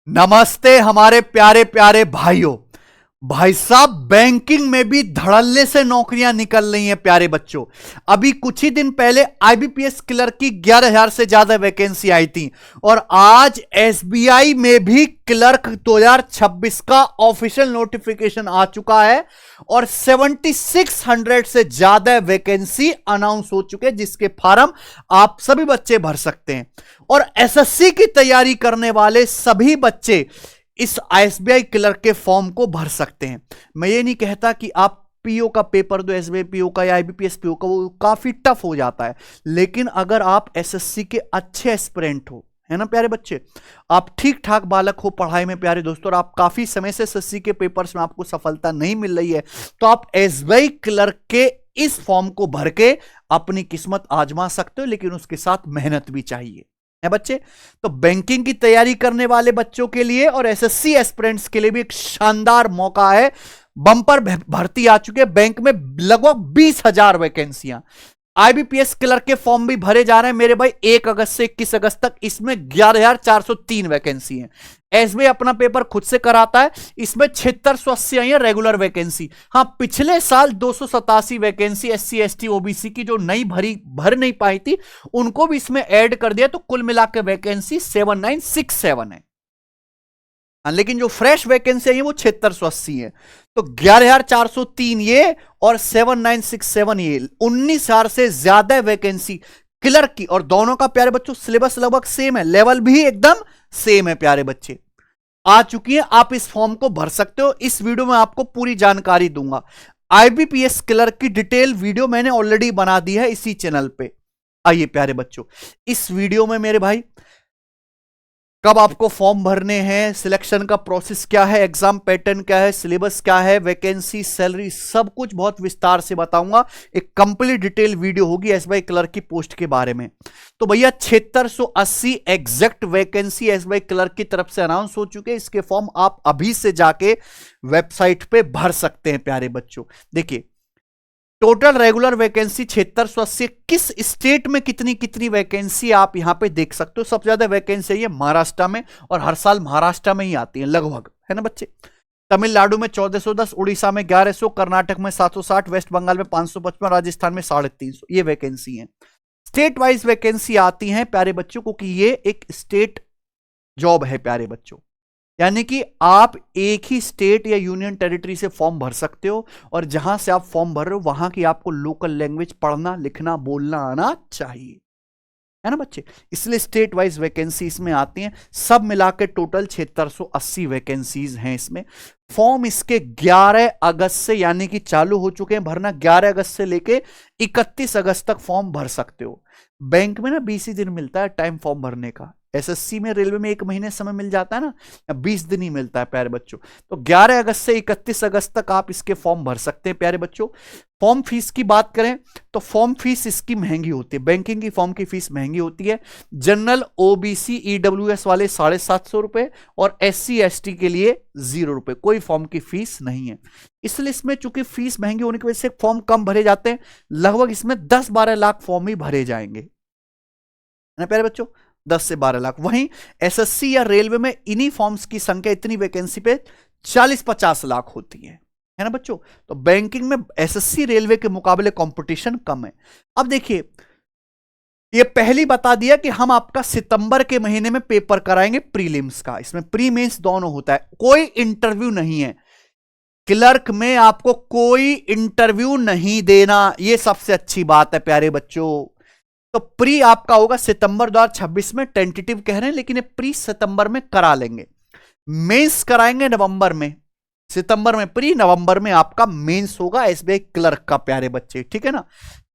नमस्ते हमारे प्यारे प्यारे भाइयों। भाई साहब, बैंकिंग में भी धड़ल्ले से नौकरियां निकल रही हैं प्यारे बच्चों। अभी कुछ ही दिन पहले आईबीपीएस क्लर्क की 11,000 से ज्यादा वैकेंसी आई थी और आज एसबीआई में भी क्लर्क 2026 का ऑफिशियल नोटिफिकेशन आ चुका है और 7600 से ज्यादा वैकेंसी अनाउंस हो चुके हैं जिसके फॉर्म आप सभी बच्चे भर सकते हैं। और एसएससी की तैयारी करने वाले सभी बच्चे इस एसबीआई क्लर्क के फॉर्म को भर सकते हैं। मैं ये नहीं कहता कि आप पीओ का पेपर दो, एसबीआई पीओ का या आईबीपीएस पीओ का, वो काफी टफ हो जाता है। लेकिन अगर आप एसएससी के अच्छे एस्पिरेंट हो, है ना प्यारे बच्चे, आप ठीक ठाक बालक हो पढ़ाई में प्यारे दोस्तों, और आप काफी समय से एसएससी के पेपर्स में आपको सफलता नहीं मिल रही है, तो आप एसबीआई क्लर्क के इस फॉर्म को भर के अपनी किस्मत आजमा सकते हो। लेकिन उसके साथ मेहनत भी चाहिए है बच्चे। तो बैंकिंग की तैयारी करने वाले बच्चों के लिए और एसएससी एस्पिरेंट्स के लिए भी एक शानदार मौका है। बम्पर भर्ती आ चुके हैं। बैंक में लगभग 20,000 वैकेंसियां, आईबीपीएस क्लर्क के फॉर्म भी भरे जा रहे हैं मेरे भाई 1 अगस्त से 21 अगस्त तक। इसमें 11,403 वैकेंसी है। एसबीआई अपना पेपर खुद से कराता है। इसमें 7680 आई है रेगुलर वैकेंसी। हाँ, पिछले साल 287 वैकेंसी एससी एसटी ओबीसी की जो नई भर नहीं पाई थी, उनको भी इसमें ऐड कर दिया, तो कुल मिलाकर वैकेंसी 7967 है। लेकिन जो फ्रेश वैकेंसी है वो 7680 है। तो 11,403 ये और 7967 ये, 19,000 से ज्यादा वैकेंसी क्लर्क की। और दोनों का प्यारे बच्चों सिलेबस लगभग सेम है, लेवल भी एकदम सेम है प्यारे बच्चे। आ चुकी है, आप इस फॉर्म को भर सकते हो। इस वीडियो में आपको पूरी जानकारी दूंगा। आईबीपीएस क्लर्क की डिटेल वीडियो मैंने ऑलरेडी बना दी है इसी चैनल पे। आइए प्यारे बच्चों, इस वीडियो में मेरे भाई कब आपको फॉर्म भरने हैं, सिलेक्शन का प्रोसेस क्या है, एग्जाम पैटर्न क्या है, सिलेबस क्या है, वैकेंसी, सैलरी, सब कुछ बहुत विस्तार से बताऊंगा। एक कंप्लीट डिटेल वीडियो होगी एसबीआई क्लर्क की पोस्ट के बारे में। तो भैया 7680 एग्जैक्ट वैकेंसी एसबीआई क्लर्क की तरफ से अनाउंस हो चुके हैं। इसके फॉर्म आप अभी से जाके वेबसाइट पे भर सकते हैं प्यारे बच्चों। देखिए, टोटल रेगुलर वैकेंसी 7680। किस स्टेट में कितनी कितनी वैकेंसी आप यहां पे देख सकते हो। सबसे ज्यादा वैकेंसी है महाराष्ट्र में, और हर साल महाराष्ट्र में ही आती है लगभग, है ना बच्चे। तमिलनाडु में 1410, उड़ीसा में 1100, कर्नाटक में 760, वेस्ट बंगाल में 555, राजस्थान में 350। ये वैकेंसी है। स्टेट वाइज वैकेंसी आती है प्यारे बच्चों को, कि ये एक स्टेट जॉब है प्यारे बच्चों। यानी कि आप एक ही स्टेट या यूनियन टेरिटरी से फॉर्म भर सकते हो, और जहां से आप फॉर्म भर रहे हो वहां की आपको लोकल लैंग्वेज पढ़ना, लिखना, बोलना आना चाहिए, है ना बच्चे। इसलिए स्टेट वाइज वैकेंसी इसमें आती हैं। सब मिला के टोटल 7680 वैकेंसीज हैं इसमें। फॉर्म इसके 11 अगस्त से यानी कि चालू हो चुके हैं भरना। 11 अगस्त से लेके 31 अगस्त तक फॉर्म भर सकते हो। बैंक में ना 20 ही दिन मिलता है टाइम फॉर्म भरने का। एसएससी में, रेलवे में 1 महीने समय मिल जाता है ना, 20 दिन ही मिलता है प्यारे बच्चों। तो 11 अगस्त से 31 अगस्त तक आप इसके फॉर्म भर सकते हैं प्यारे बच्चों। फॉर्म फीस की बात करें तो फॉर्म फीस इसकी महंगी होती है। बैंकिंग की फॉर्म की फीस महंगी होती है। जनरल, ओबीसी, ईडब्ल्यूएस वाले 750 रुपए, और एससी एसटी के लिए 0 रुपए। कोई फॉर्म की फीस नहीं है। इसलिए इसमें चूंकि फीस महंगी होने की वजह से फॉर्म कम भरे जाते हैं। लगभग इसमें 10-12 लाख फॉर्म ही भरे जाएंगे, है ना प्यारे बच्चों, 10 से 12 लाख। वहीं एसएससी या रेलवे में इन्हीं फॉर्म्स की संख्या इतनी वैकेंसी पे 40-50 लाख होती है ना बच्चों। तो बैंकिंग में एसएससी, रेलवे के मुकाबले कंपटीशन कम है। अब देखिए, ये पहली बता दिया कि हम आपका सितंबर के महीने में पेपर कराएंगे प्रीलिम्स का। इसमें प्री मेंस दोनों होता है, कोई इंटरव्यू नहीं है। क्लर्क में आपको कोई इंटरव्यू नहीं देना, यह सबसे अच्छी बात है प्यारे बच्चों। तो प्री आपका होगा सितंबर 2026 में, टेंटेटिव कह रहे हैं लेकिन ये प्री सितंबर में करा लेंगे। मेंस कराएंगे नवंबर में। सितंबर में प्री, नवंबर में आपका मेंस होगा एसबीआई क्लर्क का प्यारे बच्चे, ठीक है ना।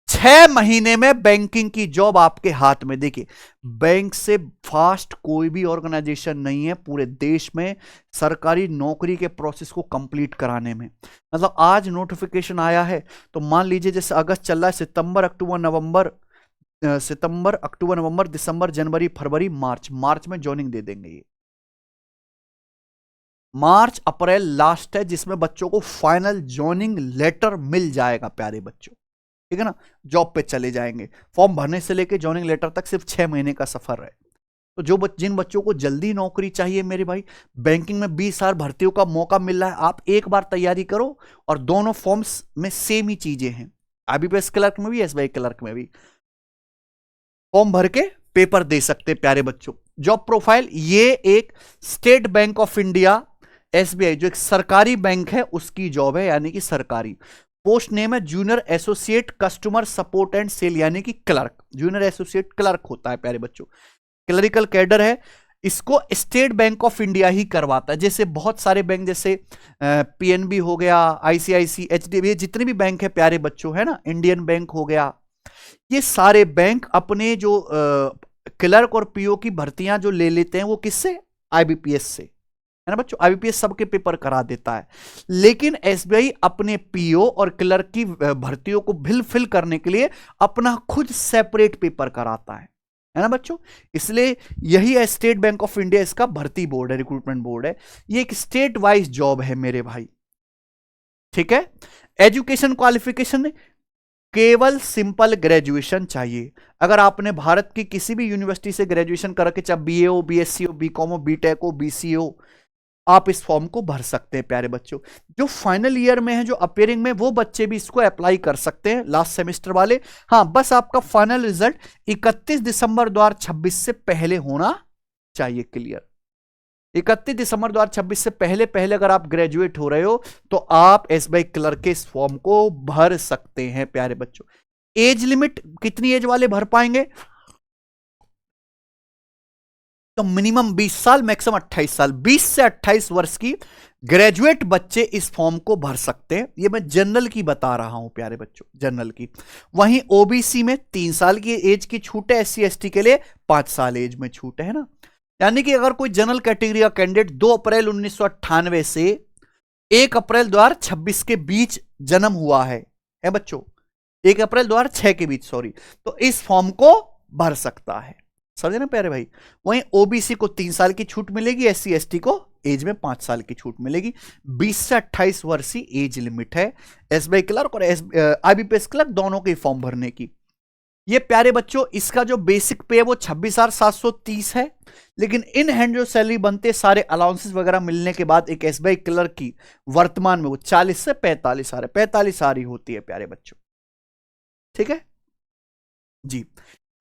6 महीने में बैंकिंग की जॉब आपके हाथ में। देखिए, बैंक से फास्ट कोई भी ऑर्गेनाइजेशन नहीं है पूरे देश में सरकारी नौकरी के प्रोसेस को कंप्लीट कराने में। मतलब आज नोटिफिकेशन आया है तो मान लीजिए जैसे अगस्त चल रहा है, सितंबर, अक्टूबर, नवंबर, दिसंबर, जनवरी, फरवरी, मार्च में ज्वाइनिंग दे देंगे। ये मार्च अप्रैल लास्ट है जिसमें बच्चों को फाइनल ज्वाइनिंग लेटर मिल जाएगा प्यारे बच्चों, ठीक है ना। जॉब पे चले जाएंगे। फॉर्म भरने से लेके ज्वाइनिंग लेटर तक सिर्फ 6 महीने का सफर है। तो जिन बच्चों को जल्दी नौकरी चाहिए मेरे भाई, बैंकिंग में 20,000 भर्तियों का मौका मिल रहा है, आप एक बार तैयारी करो। और दोनों फॉर्म्स में सेम ही चीजें हैं, आईबीपीएस क्लर्क में भी, एसबीआई क्लर्क में भी। फॉर्म भर के पेपर दे सकते प्यारे बच्चों। जॉब प्रोफाइल, ये एक state bank of India SBI जो एक सरकारी बैंक है उसकी जॉब है, यानी कि सरकारी। पोस्ट नेम है junior associate customer support and sale, यानी कि क्लर्क, जूनियर एसोसिएट क्लर्क होता है प्यारे बच्चों। क्लरिकल कैडर है, इसको स्टेट बैंक ऑफ इंडिया ही करवाता है। जैसे बहुत सारे बैंक, जैसे पीएनबी हो गया, आईसीआईसी, एचडीएफसी, जितने भी बैंक है प्यारे बच्चों, है ना, इंडियन बैंक हो गया, ये सारे बैंक अपने जो क्लर्क और पीओ की भर्तियां जो ले लेते हैं वो किससे, आईबीपीएस से, है ना बच्चों। आईबीपीएस सबके पेपर करा देता है, लेकिन एसबीआई अपने पीओ और क्लर्क की भर्तियों को फिल करने के लिए अपना खुद सेपरेट पेपर कराता है ना बच्चों। इसलिए यही है स्टेट बैंक ऑफ इंडिया, इसका भर्ती बोर्ड है, रिक्रूटमेंट बोर्ड है। ये एक स्टेट वाइज जॉब है मेरे भाई, ठीक है। एजुकेशन क्वालिफिकेशन, केवल सिंपल ग्रेजुएशन चाहिए। अगर आपने भारत की किसी भी यूनिवर्सिटी से ग्रेजुएशन करके, चाहे बीए हो, बीएससी हो, बीकॉम हो, बीटेक हो, बीसी हो, आप इस फॉर्म को भर सकते हैं प्यारे बच्चों। जो फाइनल ईयर में है, जो अपेयरिंग में, वो बच्चे भी इसको अप्लाई कर सकते हैं, लास्ट सेमेस्टर वाले। हाँ, बस आपका फाइनल रिजल्ट 31 दिसंबर 2026 से पहले होना चाहिए क्लियर। 31 दिसंबर 2026 से पहले अगर आप ग्रेजुएट हो रहे हो तो आप एसबीआई क्लर्क के इस फॉर्म को भर सकते हैं प्यारे बच्चों। एज लिमिट, कितनी एज वाले भर पाएंगे, तो मिनिमम 20 साल, मैक्सिमम 28 साल, 20 से 28 वर्ष की ग्रेजुएट बच्चे इस फॉर्म को भर सकते हैं। ये मैं जनरल की बता रहा हूं प्यारे बच्चों, जनरल की। वहीं ओबीसी में 3 साल की एज की छूट है, एससी एसटी के लिए 5 साल एज में छूट है ना। यानी कि अगर कोई जनरल कैटेगरी का कैंडिडेट 2 अप्रैल 1998 से 1 अप्रैल 2026 के बीच जन्म हुआ है बच्चों, 1 अप्रैल 2006 के बीच, सॉरी, तो इस फॉर्म को भर सकता है, समझे ना प्यारे भाई। वहीं ओबीसी को 3 साल की छूट मिलेगी, एससी एसटी को एज में 5 साल की छूट मिलेगी। 20 से 28 वर्ष की एज लिमिट है एसबीआई क्लर्क और आईबीपीएस क्लर्क दोनों के फॉर्म भरने की। ये प्यारे बच्चों, इसका जो बेसिक पे है वो 26,730 है, लेकिन इन हैंड जो सैलरी बनते सारे अलाउंसेस वगैरह मिलने के बाद एक एसबीआई क्लर्क की वर्तमान में वो 40 से 45 आ रही, 45 आ रही होती है प्यारे बच्चों, ठीक है जी।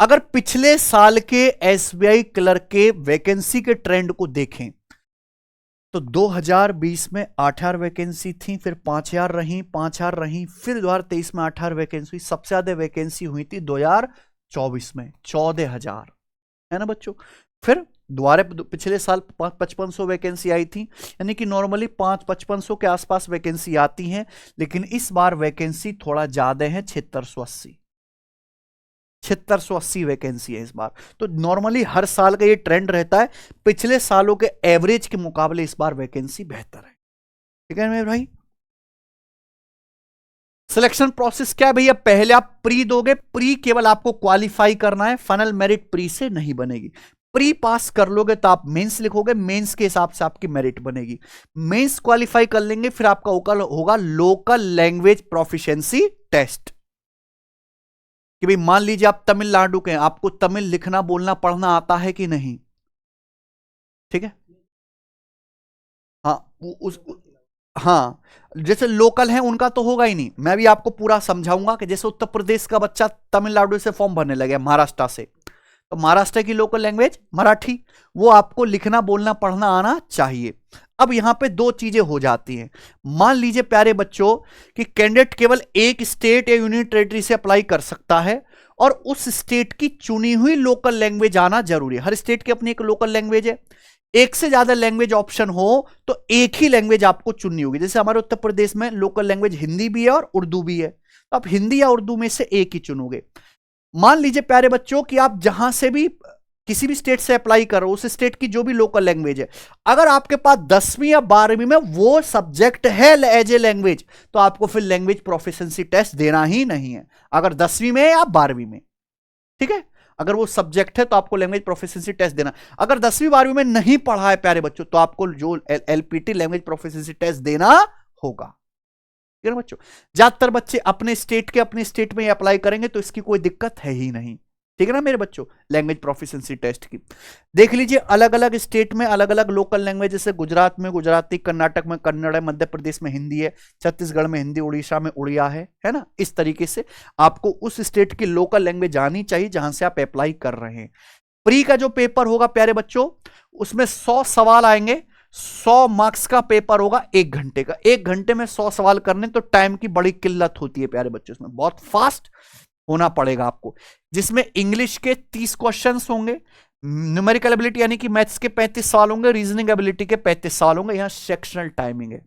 अगर पिछले साल के एसबीआई क्लर्क के वैकेंसी के ट्रेंड को देखें तो 2020 में 8,000 वैकेंसी थी, फिर 5,000 रही, 5,000 रही, फिर 2023 में 8,000 वैकेंसी हुई। सबसे ज्यादा वैकेंसी हुई थी 2024 में 14,000, है ना बच्चों। फिर दोबारा पिछले साल 5500 वैकेंसी आई थी, यानी कि नॉर्मली 5500 के आसपास वैकेंसी आती हैं, लेकिन इस बार वैकेंसी थोड़ा ज्यादा है, 7680 वैकेंसी है इस बार। तो नॉर्मली हर साल का ये ट्रेंड रहता है, पिछले सालों के एवरेज के मुकाबले इस बार वैकेंसी बेहतर है, ठीक है मेरे भाई। सिलेक्शन प्रोसेस क्या है भैया, पहले आप प्री दोगे, प्री केवल आपको क्वालिफाई करना है, फाइनल मेरिट प्री से नहीं बनेगी। प्री पास कर लोगे तो आप मेंस लिखोगे, मेंस के हिसाब से आपकी मेरिट बनेगी। मेंस क्वालिफाई कर लेंगे, फिर आपका होगा लोकल लैंग्वेज प्रोफिशिएंसी टेस्ट, कि भाई मान लीजिए आप तमिलनाडु के हैं, आपको तमिल लिखना बोलना पढ़ना आता है कि नहीं, ठीक है। हाँ हाँ, जैसे लोकल है उनका तो होगा ही नहीं, मैं भी आपको पूरा समझाऊंगा कि जैसे उत्तर प्रदेश का बच्चा तमिलनाडु से फॉर्म भरने लगे, महाराष्ट्र से, तो महाराष्ट्र की लोकल लैंग्वेज मराठी, वो आपको लिखना बोलना पढ़ना आना चाहिए। अब यहां पे 2 चीजें हो जाती हैं। मान लीजिए प्यारे बच्चों कि कैंडिडेट केवल एक स्टेट या यूनियन टेरिटरी से अप्लाई कर सकता है और उस स्टेट की चुनी हुई लोकल लैंग्वेज आना जरूरी है। हर स्टेट की अपनी एक लोकल लैंग्वेज है, एक से ज्यादा लैंग्वेज ऑप्शन हो तो एक ही लैंग्वेज आपको चुननी होगी। जैसे हमारे उत्तर प्रदेश में लोकल लैंग्वेज हिंदी भी है और उर्दू भी है, तो आप हिंदी या उर्दू में से एक ही चुनोगे। मान लीजिए प्यारे बच्चों कि आप जहां से भी किसी भी स्टेट से अप्लाई करो, उस स्टेट की जो भी लोकल लैंग्वेज है, अगर आपके पास 10वीं या 12वीं में वो सब्जेक्ट है एज ए लैंग्वेज, तो आपको फिर लैंग्वेज प्रोफिशिएंसी टेस्ट देना ही नहीं है, अगर 10वीं में या 12वीं में, ठीक है। अगर वो सब्जेक्ट है तो आपको लैंग्वेज प्रोफिशिएंसी टेस्ट देना। अगर 10वीं 12वीं में नहीं पढ़ा है प्यारे बच्चों, तो आपको जो एलपीटी लैंग्वेज प्रोफिशिएंसी टेस्ट देना होगा, ठीक है बच्चों। ज्यादातर बच्चे अपने स्टेट में अप्लाई करेंगे तो इसकी कोई दिक्कत है ही नहीं, ठीक है ना मेरे बच्चों, लैंग्वेज प्रोफिशिएंसी टेस्ट की। देख लीजिए अलग अलग स्टेट में अलग अलग लोकल लैंग्वेज, जैसे गुजरात में गुजराती, कर्नाटक में कन्नड़ है, मध्य प्रदेश में हिंदी है, छत्तीसगढ़ में हिंदी, उड़ीसा में उड़िया है ना। इस तरीके से आपको उस स्टेट की लोकल लैंग्वेज आनी चाहिए जहां से आप अप्लाई कर रहे हैं। प्री का जो पेपर होगा प्यारे बच्चों, उसमें 100 सवाल आएंगे, 100 मार्क्स का पेपर होगा 1 घंटे का। 1 घंटे में 100 सवाल करने, तो टाइम की बड़ी किल्लत होती है प्यारे बच्चों, इसमें बहुत फास्ट होना पड़ेगा आपको। जिसमें इंग्लिश के 30 क्वेश्चंस होंगे, न्यूमेरिकल एबिलिटी यानी कि मैथ्स के 35 सवाल होंगे, रीजनिंग एबिलिटी के 35 सवाल होंगे। यहां सेक्शनल टाइमिंग है,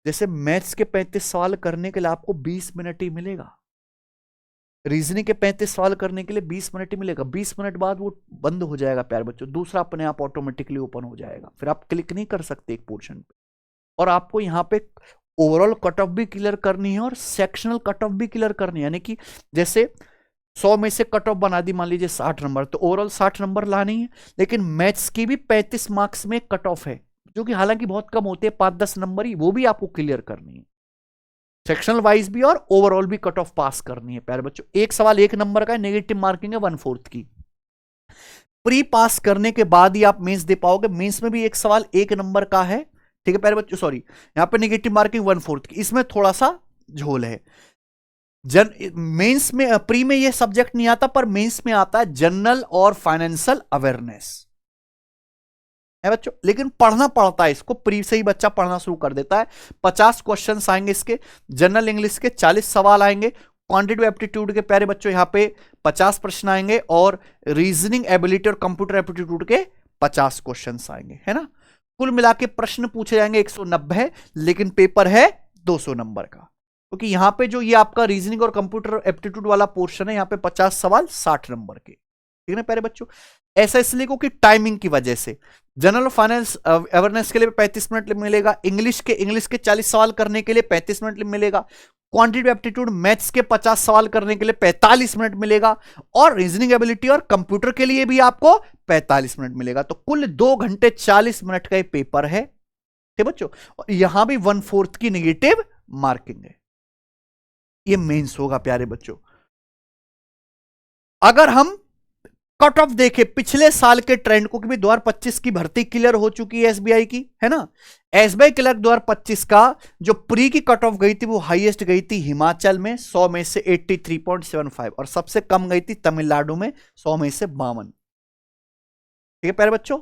जैसे मैथ्स के 35 सवाल करने के लिए आपको 20 मिनट ही मिलेगा, रीजनिंग के 35 सवाल करने के लिए 20 मिनट ही मिलेगा। 20 मिनट बाद वो बंद हो जाएगा प्यारे बच्चों, दूसरा अपने आप ऑटोमेटिकली ओपन हो जाएगा, फिर आप क्लिक नहीं कर सकते एक पोर्शन पे। और आपको यहाँ पे ओवरऑल कट ऑफ भी क्लियर करनी है और सेक्शनल कट ऑफ भी क्लियर करनी है, यानी कि जैसे 100 में से कट ऑफ बना दी मान लीजिए 60 नंबर, तो ओवरऑल 60 नंबर लानी है। लेकिन मैथ्स की भी 35 मार्क्स में कट ऑफ है, जो कि हालांकि बहुत कम होते हैं, 5-10 नंबर ही, वो भी आपको क्लियर करनी है, सेक्शनल वाइज भी और ओवरऑल भी कट ऑफ पास करनी है प्यारे बच्चों। एक सवाल 1 नंबर का है, नेगेटिव मार्किंग है 1/4 की। प्री पास करने के बाद ही आप मेंस दे पाओगे। मेंस में भी एक सवाल 1 नंबर का है, ठीक है प्यारे बच्चों, सॉरी यहां पे नेगेटिव मार्किंग 1/4 की, इसमें थोड़ा सा झोल है। मेंस में, प्री में ये सब्जेक्ट नहीं आता, पर मेंस में आता है जनरल और फाइनेंशियल अवेयरनेस है बच्चों। लेकिन पढ़ना पड़ता है इसको, प्री से ही बच्चा पढ़ना शुरू कर देता है। 50 क्वेश्चंस आएंगे इसके, जनरल इंग्लिश के 40 सवाल आएंगे, क्वांटिटेटिव एप्टीट्यूड के प्यारे बच्चों यहां पे 50 प्रश्न आएंगे, और रीजनिंग एबिलिटी और कंप्यूटर एप्टीट्यूड के 50 क्वेश्चंस आएंगे, है ना। कुल मिला के प्रश्न पूछे जाएंगे 190 है, लेकिन पेपर है 200 नंबर का, क्योंकि यहां पे जो ये आपका रीजनिंग और कंप्यूटर एप्टीट्यूड वाला पोर्शन है, यहां पे 50 सवाल 60 नंबर के, ठीक है ना प्यारे बच्चों। ऐसा इसलिए क्योंकि टाइमिंग की वजह से। जनरल फाइनेंस अवेयरनेस के लिए 35 मिनट मिलेगा, इंग्लिश के 40 सवाल करने के लिए 35 मिनट मिलेगा, क्वांटिटेटिव एप्टीट्यूड मैथ्स के 50 सवाल करने के लिए 45 मिनट मिलेगा, और रीजनिंग एबिलिटी और कंप्यूटर के लिए भी आपको 45 मिनट मिलेगा। तो कुल 2 घंटे 40 मिनट का ये पेपर है, ठीक बच्चों। और यहां भी 1/4 की नेगेटिव मार्किंग है। ये मेंस होगा प्यारे बच्चों। अगर हम कट ऑफ देखे पिछले साल के ट्रेंड को, कि भाई 2025 की भर्ती क्लियर हो चुकी है एसबीआई की, है ना। एसबीआई क्लर्क 2025 का जो प्री की कट ऑफ गई थी, वो हाईएस्ट गई थी हिमाचल में 100 में से 83.75, और सबसे कम गई थी तमिलनाडु में 100 में से 52, ठीक है प्यारे बच्चों।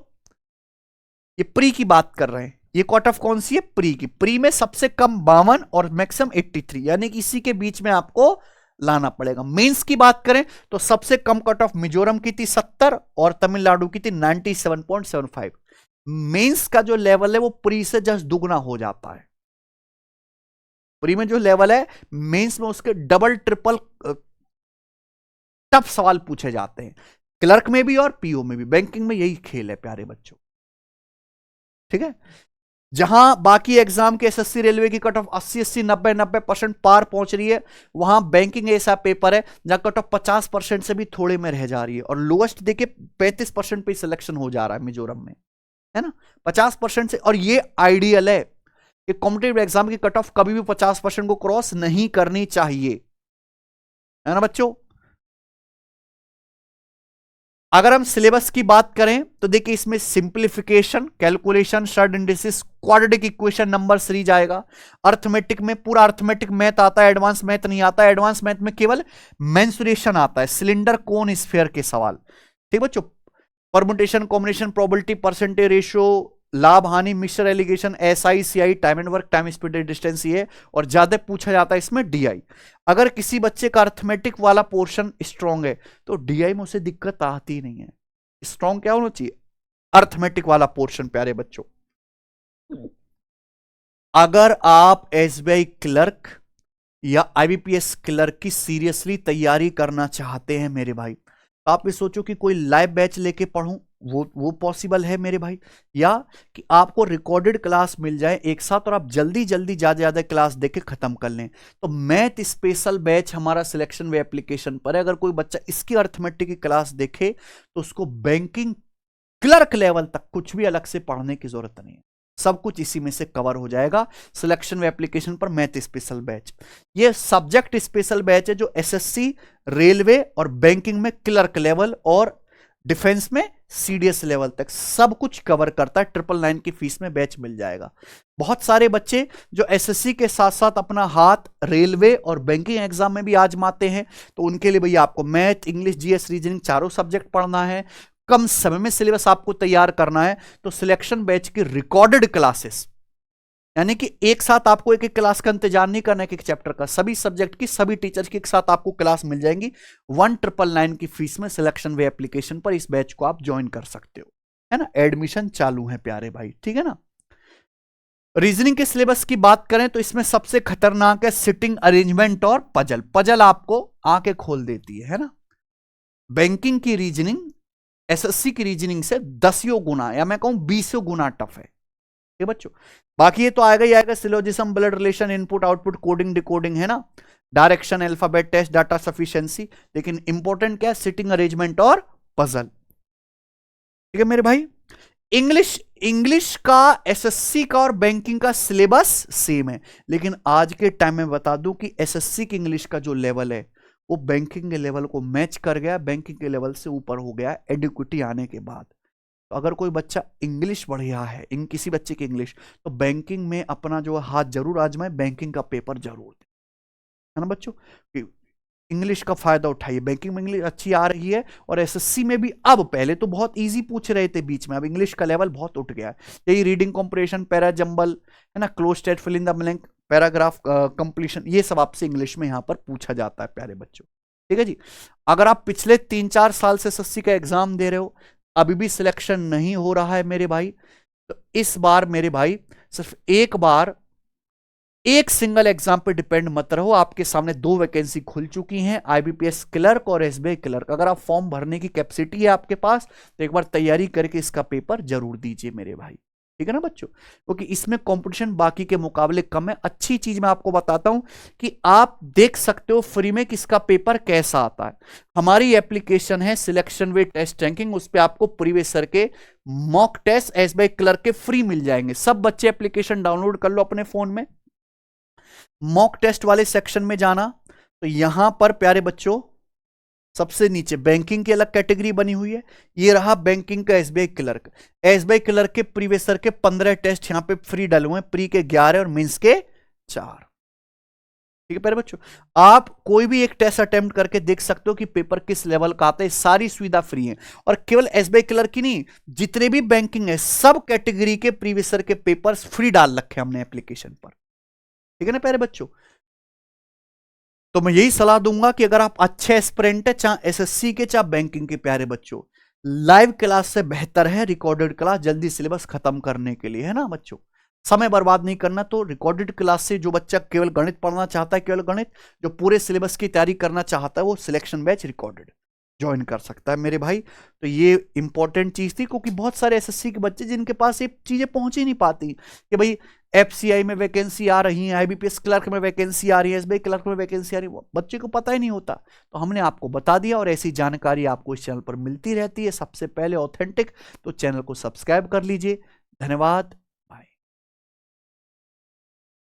ये प्री की बात कर रहे हैं। ये कट ऑफ कौन सी है? प्री की। प्री में सबसे कम 52 और मैक्सिमम 83, यानी कि इसी के बीच में आपको लाना पड़ेगा। मेंस की बात करें तो सबसे कम कट ऑफ मिजोरम की थी 70 और तमिलनाडु की थी 97.75। मेंस का जो लेवल है वो प्री से जस्ट दुगना हो जाता है। प्री में जो लेवल है, मेंस में उसके डबल ट्रिपल टफ सवाल पूछे जाते हैं, क्लर्क में भी और पीओ में भी। बैंकिंग में यही खेल है प्यारे बच्चों, ठीक है। जहां बाकी एग्जाम के एसएससी रेलवे की कट ऑफ 80-80, 90-90% पार पहुंच रही है, वहां बैंकिंग ऐसा पेपर है जहां कट ऑफ 50% से भी थोड़े में रह जा रही है, और लोएस्ट देखिए 35% पे सिलेक्शन हो जा रहा है मिजोरम में, है ना। 50% से, और ये आइडियल है कि कॉम्पिटिटिव एग्जाम की कट ऑफ कभी भी 50% को क्रॉस नहीं करनी चाहिए, है ना बच्चों। अगर हम सिलेबस की बात करें तो देखिए इसमें simplification, calculation, short indices, quadratic equation, number series आएगा। अर्थमेटिक में पूरा अर्थमेटिक मैथ आता है, एडवांस मैथ नहीं आता है। एडवांस मैथ में केवल मेंसुरेशन आता है, सिलेंडर कोन स्फीयर के सवाल, ठीक बच्चों। Permutation, combination, probability, percentage ratio, लाभ हानि, mixture allegation, SI, CI, time and work, time speed distance, ये। और ज्यादा पूछा जाता है इसमें डीआई। अगर किसी बच्चे का अर्थमेटिक वाला पोर्शन स्ट्रांग है तो डीआई में उसे दिक्कत आती नहीं है। स्ट्रांग क्या होना चाहिए? अर्थमेटिक वाला पोर्शन प्यारे बच्चों। अगर आप एसबीआई क्लर्क या आईबीपीएस क्लर्क की सीरियसली तैयारी करना चाहते हैं मेरे भाई, तो आप ये सोचो कि कोई लाइव बैच लेके पढ़ूं, वो पॉसिबल है मेरे भाई, या कि आपको रिकॉर्डेड क्लास मिल जाए एक साथ और आप जल्दी जल्दी ज्यादा क्लास देके खत्म कर लें। तो मैथ स्पेशल बैच हमारा सिलेक्शन वे एप्लीकेशन पर है। अगर कोई बच्चा इसकी अर्थमेटिक की क्लास देखे तो उसको बैंकिंग क्लर्क लेवल तक कुछ भी अलग से पढ़ने की जरूरत नहीं है। सब कुछ इसी में से कवर हो जाएगा। सिलेक्शन व एप्लीकेशन पर मैथ स्पेशल बैच, ये सब्जेक्ट स्पेशल बैच है जो एसएससी, रेलवे और बैंकिंग में क्लर्क लेवल और डिफेंस में सीडीएस लेवल तक सब कुछ कवर करता है। 999 की फीस में बैच मिल जाएगा। बहुत सारे बच्चे जो एसएससी के साथ साथ अपना हाथ रेलवे और बैंकिंग एग्जाम में भी आजमाते हैं, तो उनके लिए भैया आपको मैथ, इंग्लिश, जीएस, रीजनिंग चारों सब्जेक्ट पढ़ना है, कम समय में सिलेबस आपको तैयार करना है, तो सिलेक्शन बैच की रिकॉर्डेड क्लासेस, यानी कि एक साथ आपको एक एक क्लास का इंतजार नहीं करना है, एक चैप्टर का, सभी सब्जेक्ट की सभी टीचर्स की एक साथ आपको क्लास मिल जाएंगी 1999 की फीस में। सिलेक्शन वे एप्लीकेशन पर इस बैच को आप ज्वाइन कर सकते हो, है ना। एडमिशन चालू है प्यारे भाई, ठीक है ना। रीजनिंग के सिलेबस की बात करें तो इसमें सबसे खतरनाक है सिटिंग अरेंजमेंट और पजल। पजल आपको आंखें खोल देती है ना। बैंकिंग की रीजनिंग एसएससी की रीजनिंग से 10 गुना या मैं कहूं 20 गुना टफ है ये बच्चों। बाकी ये तो आएगा ही आएगा, syllogism, blood relation, input output, coding decoding, है ना, direction, alphabet test, data sufficiency, लेकिन इंपॉर्टेंट क्या है, सिटिंग अरेंजमेंट और पजल, ठीक है मेरे भाई। इंग्लिश का एसएससी का और बैंकिंग का सिलेबस सेम है, लेकिन आज के टाइम में बता दूं कि एसएससी की इंग्लिश का जो लेवल है वो बैंकिंग के लेवल को मैच कर गया, बैंकिंग के लेवल से ऊपर हो गया एडुकेटी आने के बाद। तो अगर कोई बच्चा इंग्लिश बढ़िया है, किसी बच्चे की इंग्लिश, तो बैंकिंग में अपना जो हाथ जरूर आजमाए, बैंकिंग का पेपर जरूर दे, है ना बच्चों। इंग्लिश का फायदा उठाइए, बैंकिंग में इंग्लिश अच्छी आ रही है और एसएससी में भी अब, पहले तो बहुत इजी पूछ रहे थे बीच में, अब इंग्लिश का लेवल बहुत उठ गया है। यही रीडिंग कॉम्प्रिहेंशन, पैरा जंबल, है ना, cloze test, fill in the blank, paragraph completion, ये सब आपसे इंग्लिश में यहां पर पूछा जाता है प्यारे बच्चों, ठीक है जी। अगर आप पिछले 3-4 साल से एसएससी का एग्जाम दे रहे हो, अभी भी सिलेक्शन नहीं हो रहा है मेरे भाई, तो इस बार मेरे भाई सिर्फ एक बार एक सिंगल एग्जाम पे डिपेंड मत रहो। आपके सामने 2 वैकेंसी खुल चुकी हैं, आईबीपीएस क्लर्क और एसबीआई क्लर्क। अगर आप फॉर्म भरने की कैपेसिटी है आपके पास, तो एक बार तैयारी करके इसका पेपर जरूर दीजिए मेरे भाई, ठीक है ना बच्चों, क्योंकि इसमें कंपटीशन बाकी के मुकाबले कम है। अच्छी चीज मैं आपको बताता हूं कि आप देख सकते हो फ्री में कि इसका पेपर कैसा आता है। हमारी एप्लीकेशन है सिलेक्शन वे टेस्ट रैंकिंग, उस पर आपको प्रीवियस ईयर के मॉक टेस्ट एसबीआई क्लर्क के फ्री मिल जाएंगे। सब बच्चे एप्लीकेशन डाउनलोड कर लो अपने फोन में, मॉक टेस्ट वाले सेक्शन में जाना, तो यहां पर प्यारे बच्चों सबसे नीचे बैंकिंग की अलग कैटेगरी बनी हुई है, ये रहा बैंकिंग का एसबीआई क्लर्क। एसबीआई क्लर्क के प्रीवियस ईयर के 15 टेस्ट यहां पे फ्री डाले हुए हैं, प्री के 11 और मेंस के 4, ठीक है प्यारे बच्चों। आप कोई भी एक टेस्ट अटेम्प्ट करके देख सकते हो कि पेपर किस लेवल का आता है, सारी सुविधा फ्री है। और केवल एसबीआई क्लर्क की नहीं, जितने भी बैंकिंग है सब कैटेगरी के प्रीवियस ईयर के पेपर्स फ्री डाल रखे हमने एप्लीकेशन पर, ठीक है ना प्यारे बच्चों। तो मैं यही सलाह दूंगा कि अगर आप अच्छे एस्पिरेंट है, चाहे एसएससी के चाहे बैंकिंग के, प्यारे बच्चों लाइव क्लास से बेहतर है रिकॉर्डेड क्लास, जल्दी सिलेबस खत्म करने के लिए, है ना बच्चों। समय बर्बाद नहीं करना, तो रिकॉर्डेड क्लास से जो बच्चा केवल गणित पढ़ना चाहता है, केवल गणित, जो पूरे सिलेबस की तैयारी करना चाहता है, वो सिलेक्शन बैच रिकॉर्डेड ज्वाइन कर सकता है मेरे भाई। तो ये इंपॉर्टेंट चीज थी, क्योंकि बहुत सारे एसएससी के बच्चे जिनके पास ये चीजें पहुंच ही नहीं पाती कि भाई एफसीआई में वैकेंसी आ रही है, आईबीपीएस क्लर्क में वैकेंसी आ रही है, एसबीआई क्लर्क में वैकेंसी आ रही है, बच्चे को पता ही नहीं होता। तो हमने आपको बता दिया, और ऐसी जानकारी आपको इस चैनल पर मिलती रहती है सबसे पहले ऑथेंटिक। तो चैनल को सब्सक्राइब कर लीजिए। धन्यवाद।